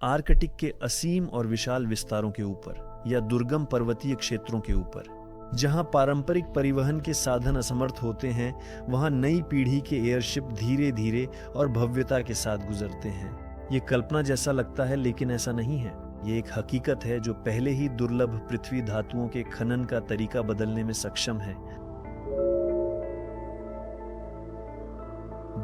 Arctic के असीम और विशाल विस्तारों के ऊपर या दुर्गम पर्वतीय क्षेत्रों के ऊपर। जहां पारंपरिक परिवहन के साधन असमर्थ होते हैं, वहां नई पीढ़ी के एयरशिप धीरे धीरे और भव्यता के साथ गुजरते हैं। ये कल्पना जैसा लगता है, लेकिन ऐसा नहीं है। ये एक हकीकत है जो पहले ही दुर्लभ पृथ्वी धातुओं के खनन का तरीका बदलने में सक्षम है।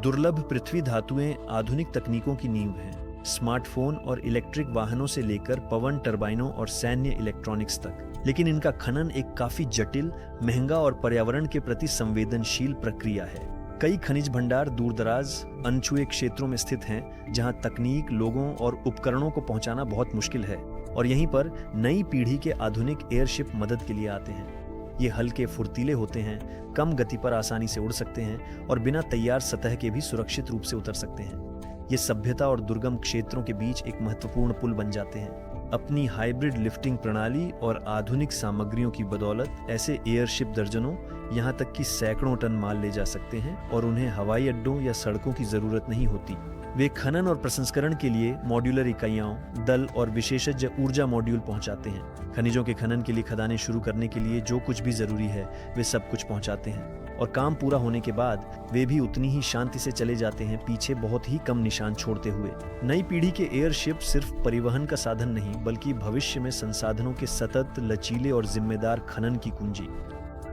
दुर्लभ पृथ्वी धातुएं आधुनिक तकनीकों की नींव हैं। स्मार्टफोन और इलेक्ट्रिक वाहनों से लेकर पवन टरबाइनों और सैन्य इलेक्ट्रॉनिक्स तक। लेकिन इनका खनन एक काफी जटिल, महंगा और पर्यावरण के प्रति संवेदनशील प्रक्रिया है। कई खनिज भंडार दूरदराज, अनछुए क्षेत्रों में स्थित हैं, जहां तकनीक, लोगों और उपकरणों को पहुंचाना बहुत मुश्किल है। और यहीं पर नई पीढ़ी के आधुनिक एयरशिप मदद के लिए आते हैं। ये हल्के, फुर्तीले होते हैं, कम गति पर आसानी से उड़ सकते हैं और बिना तैयार सतह के भी सुरक्षित रूप से उतर सकते हैं। ये सभ्यता और दुर्गम क्षेत्रों के बीच एक महत्वपूर्ण पुल बन जाते हैं। अपनी हाइब्रिड लिफ्टिंग प्रणाली और आधुनिक सामग्रियों की बदौलत ऐसे एयरशिप दर्जनों, यहाँ तक कि सैकड़ों टन माल ले जा सकते हैं और उन्हें हवाई अड्डों या सड़कों की जरूरत नहीं होती। वे खनन और प्रसंस्करण के लिए मॉड्यूलर इकाइयों, दल और विशेषज्ञ ऊर्जा मॉड्यूल पहुंचाते हैं। खनिजों के खनन के लिए खदानें शुरू करने के लिए जो कुछ भी जरूरी है, वे सब कुछ पहुंचाते हैं। और काम पूरा होने के बाद वे भी उतनी ही शांति से चले जाते हैं, पीछे बहुत ही कम निशान छोड़ते हुए। नई पीढ़ी के एयरशिप सिर्फ परिवहन का साधन नहीं, बल्कि भविष्य में संसाधनों के सतत, लचीले और जिम्मेदार खनन की कुंजी।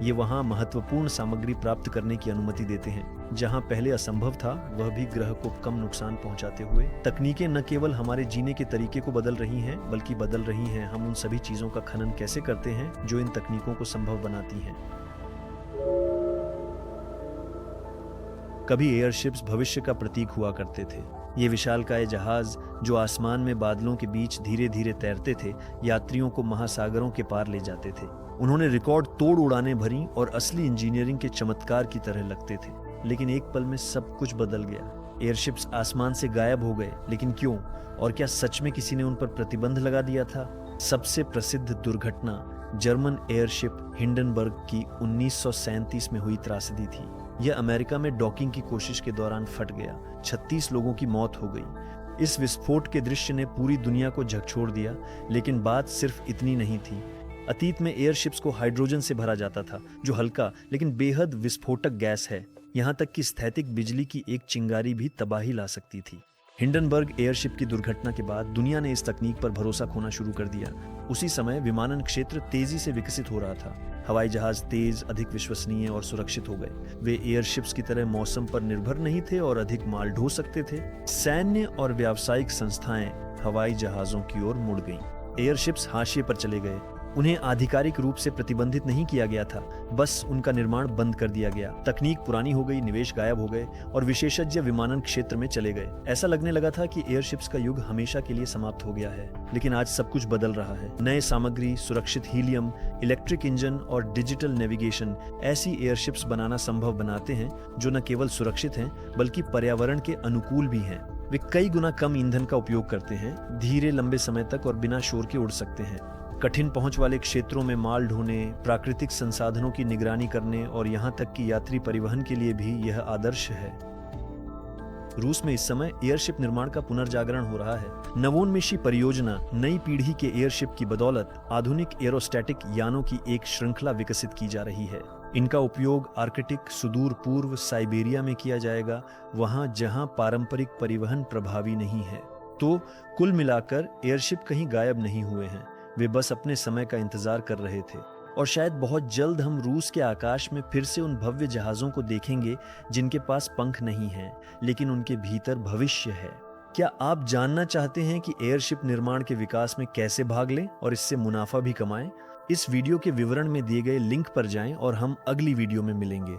ये वहां महत्वपूर्ण सामग्री प्राप्त करने की अनुमति देते हैं, जहां पहले असंभव था, वह भी ग्रह को कम नुकसान पहुंचाते हुए। तकनीकें न केवल हमारे जीने के तरीके को बदल रही हैं, बल्कि बदल रही हैं हम उन सभी चीजों का खनन कैसे करते हैं जो इन तकनीकों को संभव बनाती हैं। कभी एयरशिप्स भविष्य का प्रतीक हुआ करते थे। ये विशालकाय जहाज जो आसमान में बादलों के बीच धीरे धीरे तैरते थे, यात्रियों को महासागरों के पार ले जाते थे। उन्होंने रिकॉर्ड तोड़ उड़ानें भरी और असली इंजीनियरिंग के चमत्कार की तरह लगते थे। लेकिन एक पल में सब कुछ बदल गया। एयरशिप्स आसमान से गायब हो गए। लेकिन क्यों? और क्या सच में किसी ने उन पर प्रतिबंध लगा दिया था? सबसे प्रसिद्ध दुर्घटना जर्मन एयरशिप हिंडनबर्ग की 1937 में हुई त्रासदी थी। यह अमेरिका में डॉकिंग की कोशिश के दौरान फट गया। 36 लोगों की मौत हो गई। इस विस्फोट के दृश्य ने पूरी दुनिया को झकझोर दिया। लेकिन बात सिर्फ इतनी नहीं थी। अतीत में एयरशिप्स को हाइड्रोजन से भरा जाता था, जो हल्का लेकिन बेहद विस्फोटक गैस है। यहाँ तक कि स्थैतिक बिजली की एक चिंगारी भी तबाही ला सकती थी। हिंडनबर्ग एयरशिप की दुर्घटना के बाद दुनिया ने इस तकनीक पर भरोसा खोना शुरू कर दिया। उसी समय विमानन क्षेत्र तेजी से विकसित हो रहा था। हवाई जहाज तेज, अधिक विश्वसनीय और सुरक्षित हो गए। वे एयरशिप्स की तरह मौसम पर निर्भर नहीं थे और अधिक माल ढो सकते थे। सैन्य और व्यावसायिक संस्थाएं हवाई जहाजों की ओर मुड़ गईं। एयरशिप्स हाशिए पर चले गए। उन्हें आधिकारिक रूप से प्रतिबंधित नहीं किया गया था, बस उनका निर्माण बंद कर दिया गया। तकनीक पुरानी हो गई, निवेश गायब हो गए और विशेषज्ञ विमानन क्षेत्र में चले गए। ऐसा लगने लगा था कि एयरशिप्स का युग हमेशा के लिए समाप्त हो गया है। लेकिन आज सब कुछ बदल रहा है। नए सामग्री, सुरक्षित हीलियम, इलेक्ट्रिक इंजन और डिजिटल नेविगेशन ऐसी एयरशिप्स बनाना संभव बनाते हैं जो न केवल सुरक्षित हैं, बल्कि पर्यावरण के अनुकूल भी हैं। वे कई गुना कम ईंधन का उपयोग करते हैं, धीरे, लंबे समय तक और बिना शोर के उड़ सकते हैं। कठिन पहुंच वाले क्षेत्रों में माल ढोने, प्राकृतिक संसाधनों की निगरानी करने और यहाँ तक कि यात्री परिवहन के लिए भी यह आदर्श है। रूस में इस समय एयरशिप निर्माण का पुनर्जागरण हो रहा है। नवोन्मेषी परियोजना नई पीढ़ी के एयरशिप की बदौलत आधुनिक एरोस्टैटिक यानों की एक श्रृंखला विकसित की जा रही है। इनका उपयोग आर्कटिक, सुदूर पूर्व साइबेरिया में किया जाएगा, वहां जहां पारंपरिक परिवहन प्रभावी नहीं है। तो कुल मिलाकर एयरशिप कहीं गायब नहीं हुए हैं। वे बस अपने समय का इंतजार कर रहे थे। और शायद बहुत जल्द हम रूस के आकाश में फिर से उन भव्य जहाजों को देखेंगे जिनके पास पंख नहीं हैं, लेकिन उनके भीतर भविष्य है। क्या आप जानना चाहते हैं कि एयरशिप निर्माण के विकास में कैसे भाग लें और इससे मुनाफा भी कमाएं? इस वीडियो के विवरण में दिए गए लिंक पर जाएं और हम अगली वीडियो में मिलेंगे।